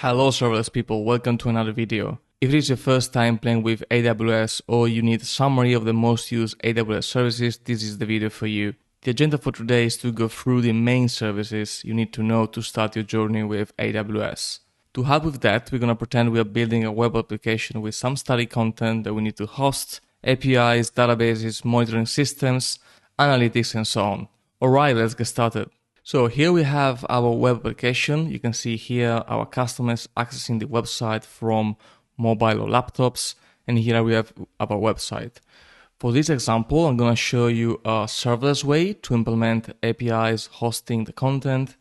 Hello serverless people, welcome to another video. If it is your first time playing with AWS or you need a summary of the most used AWS services, this is the video for you. The agenda for today is to go through the main services you need to know to start your journey with AWS. To help with that, we're going to pretend we are building a web application with some static content that we need to host, APIs, databases, monitoring systems, analytics, and so on. Alright, let's get started. So here we have our web application. You can see here our customers accessing the website from mobile or laptops. And here we have our website. For this example, I'm going to show you a serverless way to implement APIs, hosting the content,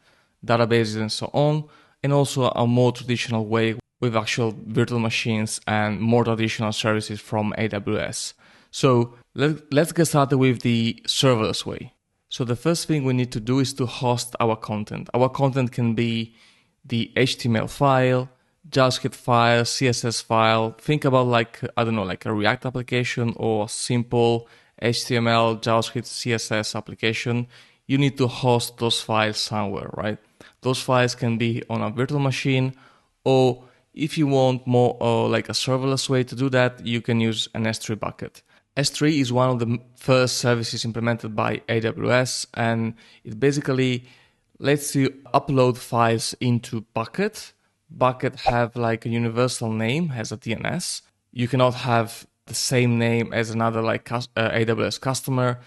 databases, and so on. And also a more traditional way with actual virtual machines and more traditional services from AWS. So let's get started with the serverless way. So the first thing we need to do is to host our content. Our content can be the HTML file, JavaScript file, CSS file. Think about like a React application or simple HTML, JavaScript, CSS application. You need to host those files somewhere, right? Those files can be on a virtual machine, or if you want more like a serverless way to do that, you can use an S3 bucket. S3 is one of the first services implemented by AWS, and it basically lets you upload files into Bucket. Bucket have like a universal name, has a DNS. You cannot have the same name as another like AWS customer.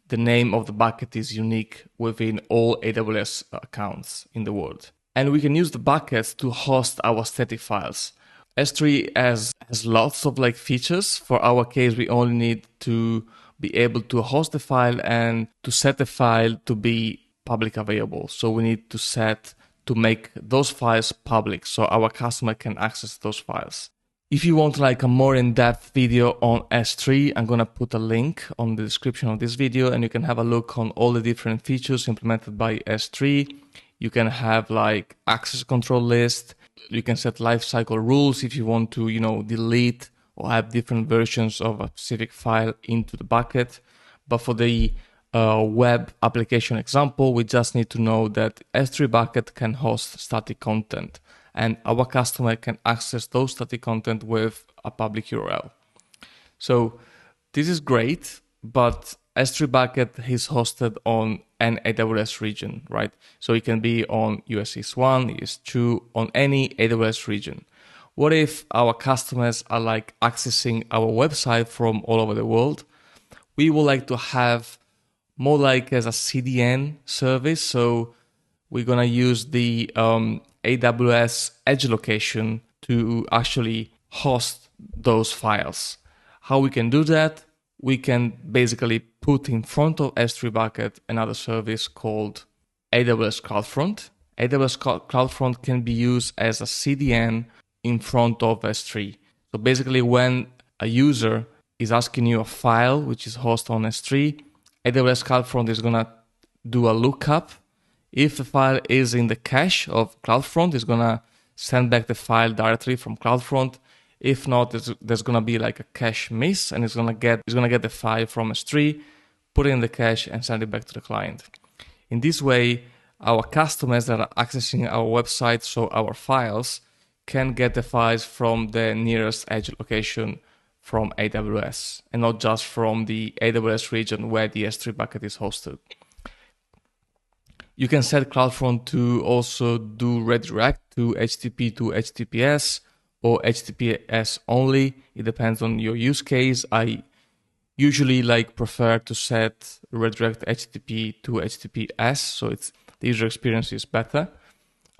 The name of the bucket is unique within all AWS accounts in the world. And we can use the buckets to host our static files. S3 has lots of like features. For our case, we only need to be able to host the file and to set the file to be public available. So we need to set to make those files public so our customer can access those files. If you want like a more in-depth video on S3, I'm going to put a link on the description of this video and you can have a look on all the different features implemented by S3. You can have like access control list. You can set lifecycle rules if you want to, delete or have different versions of a specific file into the bucket. But for the web application example, we just need to know that S3 bucket can host static content and our customer can access those static content with a public URL. So this is great, but S3 bucket is hosted on an AWS region, right? So it can be on US East 1, East 2, on any AWS region. What if our customers are like accessing our website from all over the world? We would like to have more like as a CDN service. So we're going to use the AWS Edge location to actually host those files. How we can do that? We can basically put in front of S3 bucket another service called AWS CloudFront. AWS CloudFront can be used as a CDN in front of S3. So basically when a user is asking you a file which is hosted on S3, AWS CloudFront is going to do a lookup. If the file is in the cache of CloudFront, it's going to send back the file directly from CloudFront. If not, there's going to be like a cache miss and it's going to get the file from S3, put it in the cache and send it back to the client. In this way, our customers that are accessing our website, so our files, can get the files from the nearest edge location from AWS and not just from the AWS region where the S3 bucket is hosted. You can set CloudFront to also do redirect to HTTP to HTTPS or HTTPS only. It depends on your use case. I usually prefer to set redirect HTTP to HTTPS, so the user experience is better.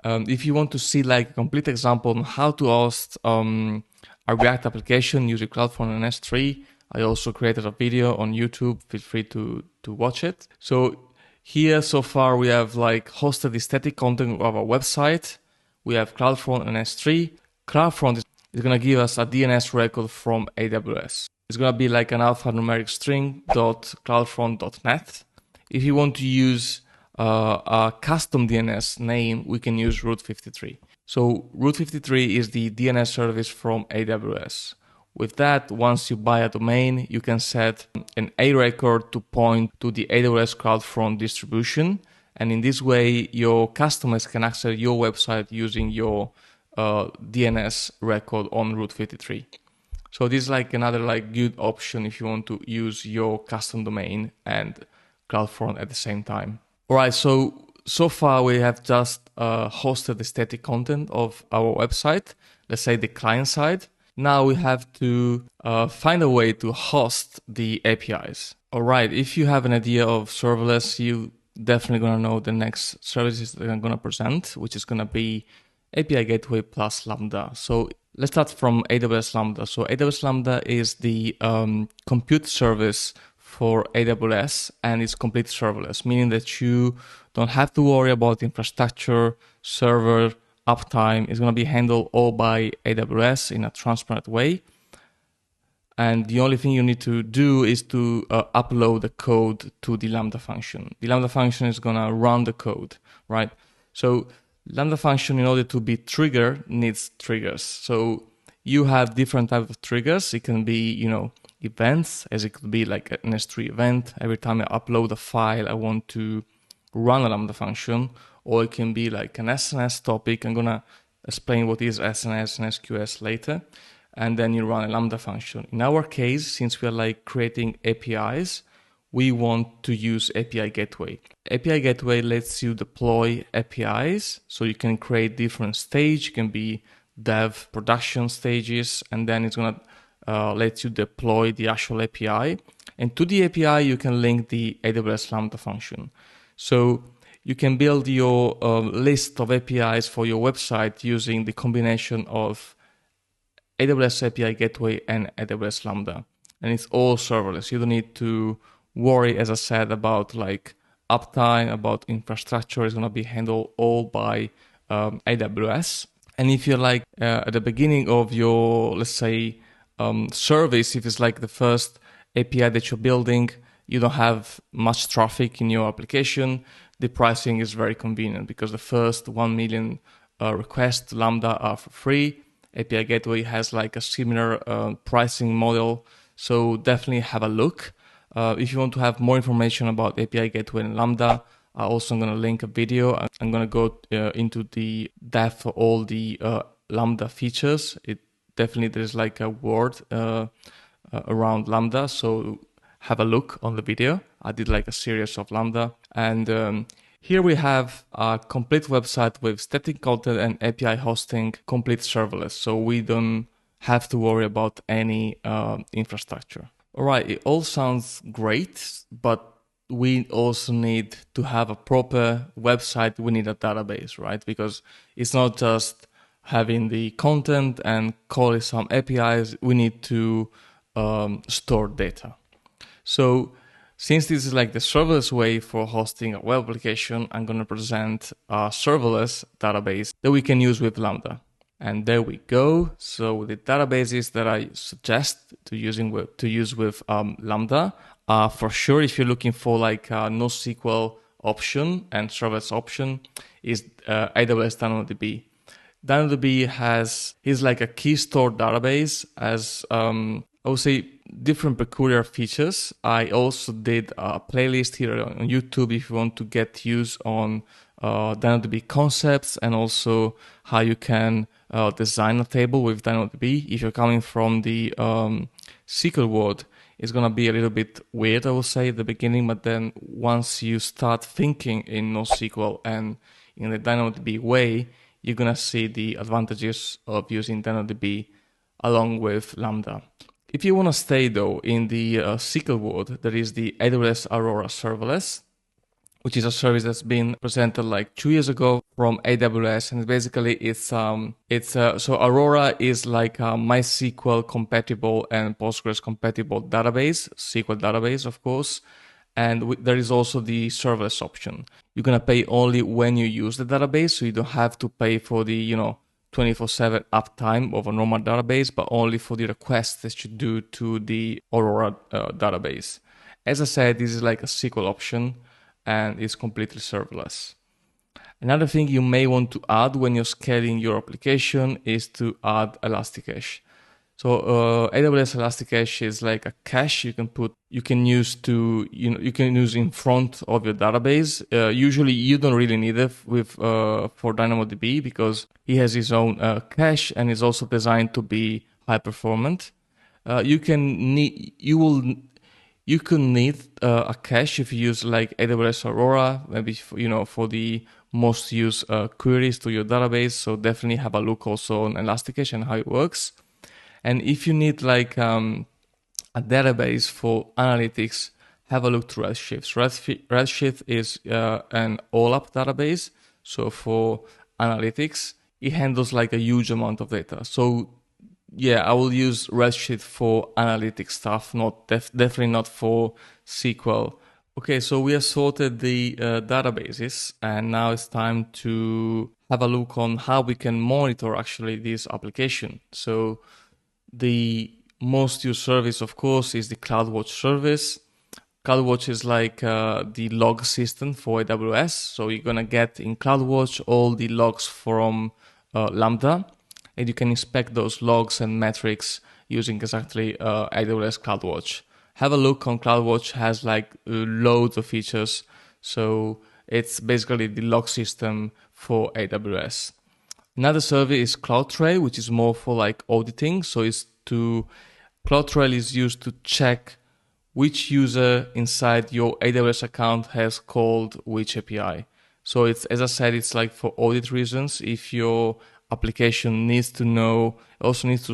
If you want to see a complete example on how to host a React application using CloudFront and S3, I also created a video on YouTube. Feel free to watch it. So here so far we have hosted the static content of our website. We have CloudFront and S3. CloudFront is going to give us a DNS record from AWS. It's going to be like an alphanumeric string .cloudfront.net. If you want to use a custom DNS name, we can use Route 53. So Route 53 is the DNS service from AWS. With that, once you buy a domain, you can set an A record to point to the AWS CloudFront distribution. And in this way, your customers can access your website using your DNS record on Route 53. So this is like another like good option if you want to use your custom domain and CloudFront at the same time. All right, so far we have just hosted the static content of our website, let's say the client side. Now we have to find a way to host the APIs. All right, if you have an idea of serverless, you definitely gonna know the next services that I'm gonna present, which is gonna be API Gateway plus Lambda. So let's start from AWS Lambda. So AWS Lambda is the compute service for AWS, and it's completely serverless, meaning that you don't have to worry about infrastructure, server, uptime. It's going to be handled all by AWS in a transparent way. And the only thing you need to do is to upload the code to the Lambda function. The Lambda function is going to run the code, right? So Lambda function, in order to be triggered, needs triggers. So you have different types of triggers. It can be, events, as it could be like an S3 event. Every time I upload a file, I want to run a Lambda function. Or it can be like an SNS topic. I'm going to explain what is SNS and SQS later. And then you run a Lambda function. In our case, since we are like creating APIs, we want to use API Gateway. API Gateway lets you deploy APIs, so you can create different stages. It can be dev, production stages, and then it's gonna let you deploy the actual API. And to the API, you can link the AWS Lambda function. So you can build your list of APIs for your website using the combination of AWS API Gateway and AWS Lambda. And it's all serverless. You don't need to worry, as I said, about like uptime, about infrastructure. Is going to be handled all by AWS. And if you're like at the beginning of your, let's say, service, if it's like the first API that you're building, you don't have much traffic in your application, the pricing is very convenient because the first 1 million requests to Lambda are for free. API Gateway has like a similar pricing model. So definitely have a look. If you want to have more information about API Gateway and Lambda, I'm also going to link a video. I'm going to go into the depth of all the Lambda features. It definitely, there's like a word around Lambda. So have a look on the video. I did like a series of Lambda. And here we have a complete website with static content and API hosting, complete serverless. So we don't have to worry about any infrastructure. All right, it all sounds great, but we also need to have a proper website. We need a database, right? Because it's not just having the content and calling some APIs. We need to store data. So since this is like the serverless way for hosting a web application, I'm going to present a serverless database that we can use with Lambda. And there we go. So the databases that I suggest to use with Lambda are, for sure, if you're looking for like a NoSQL option and serverless option, is AWS DynamoDB. DynamoDB is like a key store database, as I would say different peculiar features. I also did a playlist here on YouTube if you want to get use on DynamoDB concepts and also how you can design a table with DynamoDB. If you're coming from the SQL world, it's going to be a little bit weird, I will say, at the beginning, but then once you start thinking in NoSQL and in the DynamoDB way, you're going to see the advantages of using DynamoDB along with Lambda. If you want to stay, though, in the SQL world, there is the AWS Aurora Serverless, which is a service that's been presented like 2 years ago from AWS. And basically so Aurora is like a MySQL compatible and Postgres compatible database, SQL database, of course. And there is also the serverless option. You're going to pay only when you use the database. So you don't have to pay for the, 24/7 uptime of a normal database, but only for the requests that you do to the Aurora database. As I said, this is like a SQL option and it's completely serverless. Another thing you may want to add when you're scaling your application is to add Elasticache. So AWS Elasticache is like a cache you can use in front of your database. Usually you don't really need it for DynamoDB because he has his own cache and is also designed to be high performant. You can need a cache if you use like AWS Aurora, maybe for the most used queries to your database. So definitely have a look also on Elasticache and how it works. And if you need like a database for analytics, have a look to Redshift. Redshift is an OLAP database. So for analytics, it handles like a huge amount of data. So yeah, I will use Redshift for analytic stuff, definitely not for SQL. Okay, so we have sorted the databases, and now it's time to have a look on how we can monitor actually this application. So the most used service, of course, is the CloudWatch service. CloudWatch is like the log system for AWS. So you're going to get in CloudWatch all the logs from Lambda, and you can inspect those logs and metrics using exactly AWS CloudWatch. Have a look on CloudWatch, has like loads of features. So it's basically the log system for AWS. Another service is CloudTrail, which is more for like auditing. So CloudTrail is used to check which user inside your AWS account has called which API. So it's, as I said, it's like for audit reasons. If your application needs to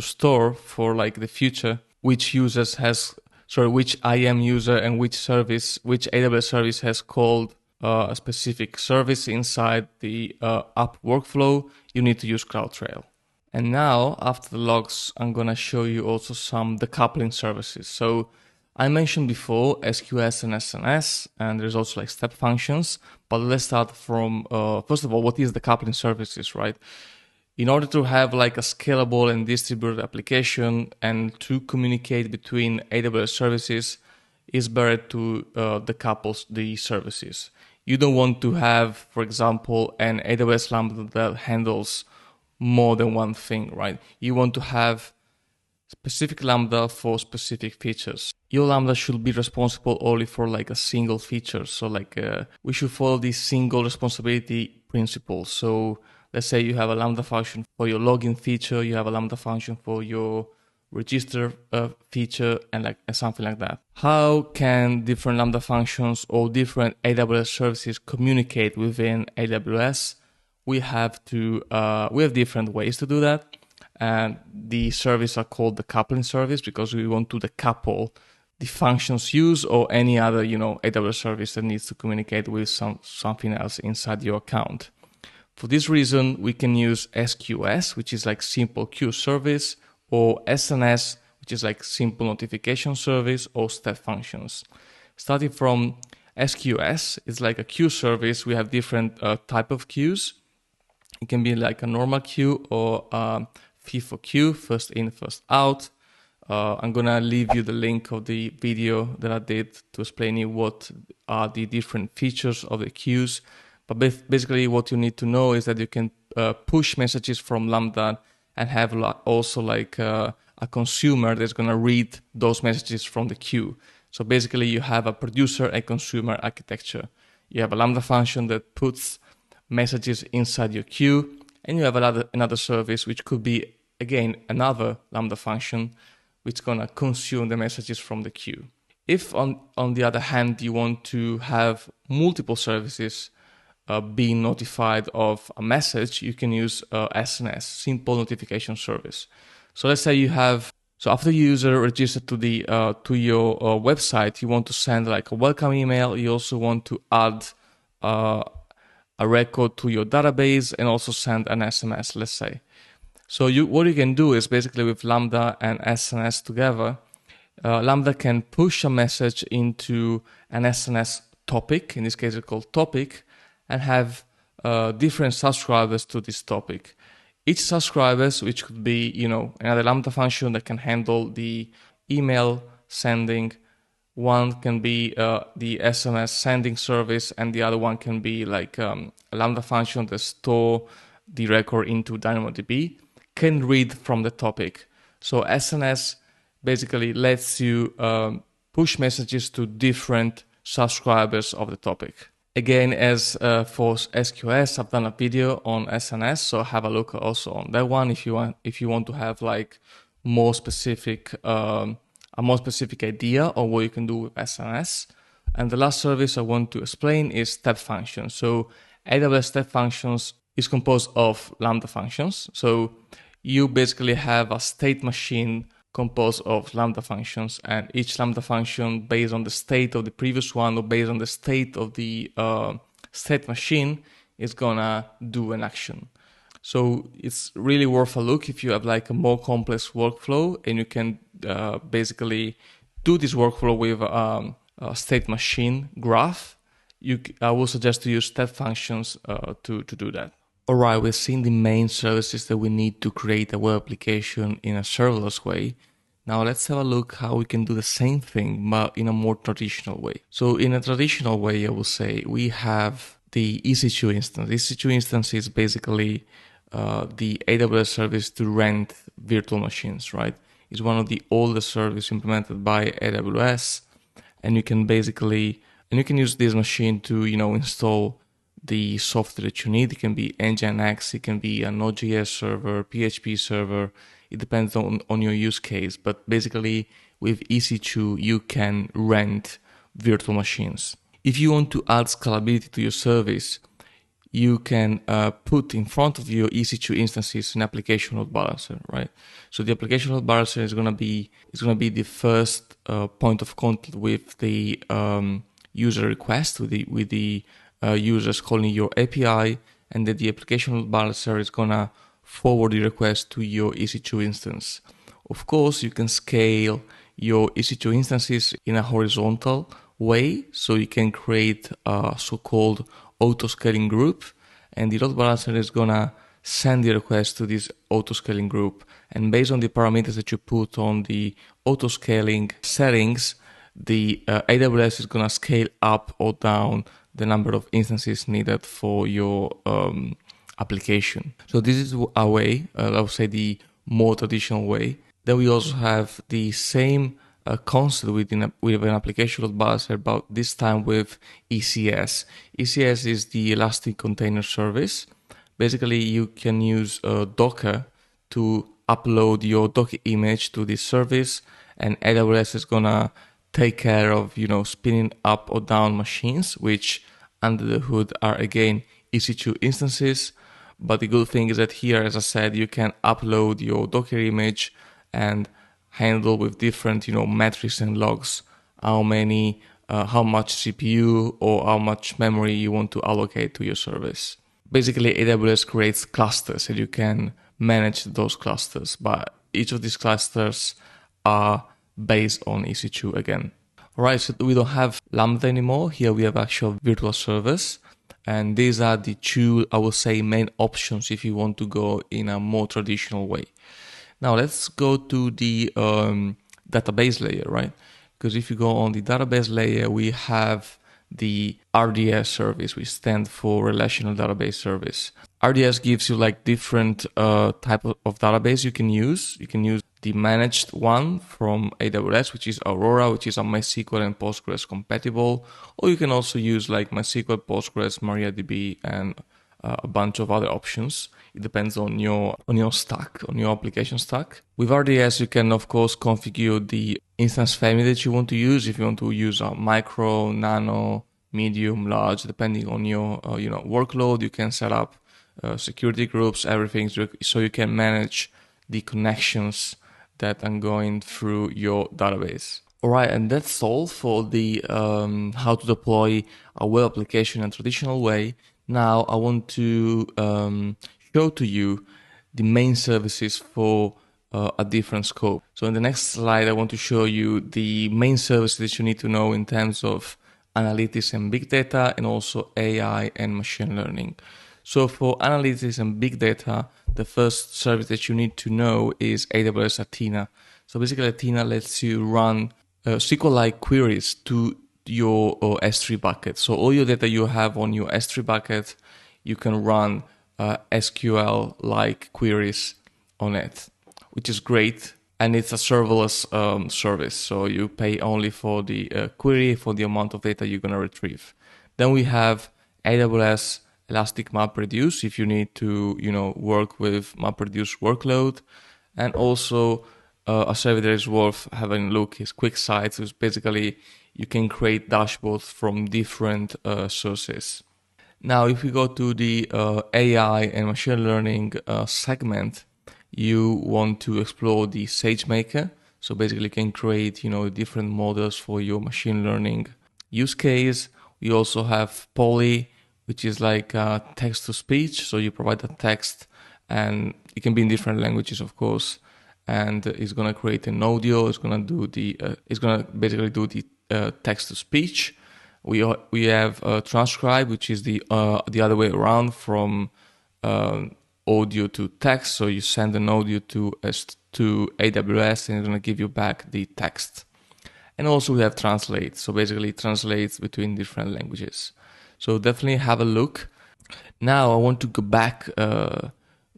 store for like the future which IAM user and which AWS service has called a specific service inside the app workflow, you need to use CloudTrail. And now, after the logs, I'm going to show you also some decoupling services. So I mentioned before SQS and SNS, and there's also like step functions. But let's start from, first of all, what is decoupling services, right? In order to have like a scalable and distributed application and to communicate between AWS services, it's better to decouple the services. You don't want to have, for example, an AWS Lambda that handles more than one thing, right? You want to have specific Lambda for specific features. Your Lambda should be responsible only for like a single feature. So like we should follow the single responsibility principle. So let's say you have a Lambda function for your login feature, you have a Lambda function for your register feature, and something like that. How can different Lambda functions or different AWS services communicate within AWS? We have different ways to do that. And the service are called the decoupling service because we want to decouple the functions used or any other, AWS service that needs to communicate with something else inside your account. For this reason, we can use SQS, which is like simple queue service, or SNS, which is like simple notification service, or step functions. Starting from SQS, it's like a queue service. We have different type of queues. It can be like a normal queue or FIFO queue, first in, first out. I'm gonna leave you the link of the video that I did to explain you what are the different features of the queues. But basically what you need to know is that you can push messages from Lambda and have also like a consumer that's gonna read those messages from the queue. So basically you have a producer and consumer architecture. You have a Lambda function that puts messages inside your queue, and you have another service which could be, again, another Lambda function which is going to consume the messages from the queue. If on the other hand you want to have multiple services being notified of a message, you can use SNS, simple notification service. So let's say after the user registered to your website, you want to send like a welcome email. You also want to add a record to your database and also send an SMS, let's say. So what you can do is basically with Lambda and SNS together, Lambda can push a message into an SNS topic, in this case it's called topic, and have different subscribers to this topic. Each subscribers, which could be, another Lambda function that can handle the email sending. One can be the SMS sending service, and the other one can be like a Lambda function that store the record into DynamoDB, can read from the topic. So SNS basically lets you push messages to different subscribers of the topic. Again, as for SQS, I've done a video on SNS, so have a look also on that one if you want to have like more specific a more specific idea of what you can do with SNS. And the last service I want to explain is step functions. So AWS step functions is composed of Lambda functions. So you basically have a state machine composed of Lambda functions, and each Lambda function based on the state of the previous one or based on the state of the state machine is gonna do an action. So it's really worth a look if you have like a more complex workflow and you can basically do this workflow with a state machine graph. I will suggest to use step functions to do that. Alright, we've seen the main services that we need to create a web application in a serverless way. Now let's have a look how we can do the same thing, but in a more traditional way. So in a traditional way, I will say we have the EC2 instance. EC2 instance is basically the AWS service to rent virtual machines, right? It's one of the oldest services implemented by AWS, and you can use this machine to, install the software that you need. It can be Nginx, it can be a Node.js server, PHP server. It depends on your use case. But basically, with EC2, you can rent virtual machines. If you want to add scalability to your service, you can put in front of your EC2 instances an application load balancer, right? So the application load balancer is gonna be the first point of contact with the user request, with the users calling your API, and then the application load balancer is gonna forward the request to your EC2 instance. Of course, you can scale your EC2 instances in a horizontal way, so you can create a so-called auto-scaling group, and the load balancer is gonna send the request to this auto-scaling group, and based on the parameters that you put on the auto-scaling settings, the AWS is gonna scale up or down the number of instances needed for your application. So this is a way, I would say the more traditional way. Then we also have the same concept with an application load balancer, but this time with ECS. ECS is the Elastic Container Service. Basically, you can use Docker to upload your Docker image to this service, and AWS is gonna take care of spinning up or down machines, which under the hood are again EC2 instances. But the good thing is that here, as I said, you can upload your Docker image and handle with different metrics and logs how much CPU or how much memory you want to allocate to your service. Basically, AWS creates clusters and you can manage those clusters, but each of these clusters are based on EC2 again. Alright, so we don't have Lambda anymore. Here we have actual virtual servers, and these are the two, I would say, main options if you want to go in a more traditional way. Now let's go to the database layer, right? Because if you go on the database layer, we have the RDS service, which stands for Relational Database Service. RDS gives you like different type of database you can use. You can use the managed one from AWS, which is Aurora, which is a MySQL and Postgres compatible, or you can also use like MySQL, Postgres, MariaDB, and a bunch of other options. It depends on your stack, on your application stack. With RDS, you can of course configure the instance family that you want to use. If you want to use a micro, nano, medium, large, depending on your workload, you can set up security groups, everything, so you can manage the connections that are going through your database. Alright, and that's all for the how to deploy a web application in a traditional way. Now I want to show to you the main services for a different scope. So in the next slide, I want to show you the main services that you need to know in terms of analytics and big data, and also AI and machine learning. So for analytics and big data, the first service that you need to know is AWS Athena. So basically Athena lets you run SQL-like queries to your S3 bucket. So all your data you have on your S3 bucket, you can run SQL-like queries on it, which is great and it's a serverless service. So you pay only for the query, for the amount of data you're going to retrieve. Then we have AWS Elastic MapReduce if you need to, work with MapReduce workload, and also a service that is worth having a look is QuickSight, which basically you can create dashboards from different sources. Now, if we go to the AI and machine learning segment, you want to explore the SageMaker. So basically you can create, different models for your machine learning use case. We also have Poly, which is like text to speech. So you provide the text, and it can be in different languages, of course. And it's gonna create an audio. It's gonna basically do the text to speech. We have Transcribe, which is the other way around from audio to text. So you send an audio to AWS, and it's gonna give you back the text. And also we have Translate. So basically it translates between different languages. So definitely have a look. Now I want to go back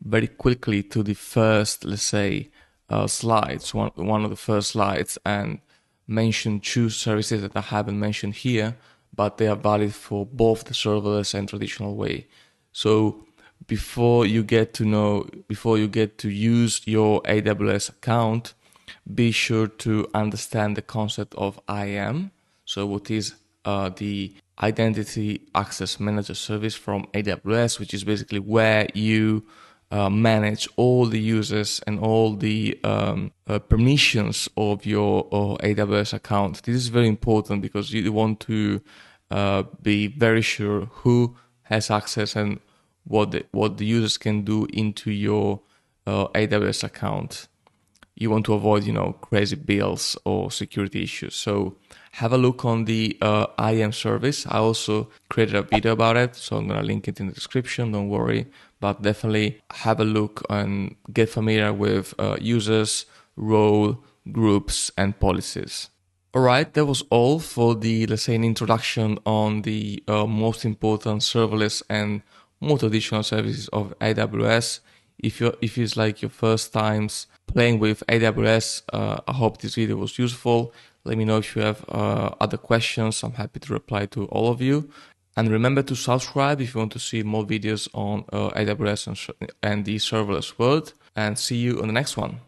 very quickly to the first, let's say, slides, one of the first slides, and mention two services that I haven't mentioned here, but they are valid for both the serverless and traditional way. So before you get to use your AWS account, be sure to understand the concept of IAM. So what is the Identity Access Manager service from AWS, which is basically where you manage all the users and all the permissions of your AWS account. This is very important because you want to be very sure who has access and what the users can do into your AWS account. You want to avoid, crazy bills or security issues. So have a look on the IAM service. I also created a video about it, so I'm going to link it in the description. Don't worry, but definitely have a look and get familiar with users, role, groups, and policies. All right, that was all for the, let's say, an introduction on the most important serverless and more traditional services of AWS. If it's like your first times playing with AWS, I hope this video was useful. Let me know if you have other questions. I'm happy to reply to all of you. And remember to subscribe if you want to see more videos on AWS and the serverless world. And see you on the next one.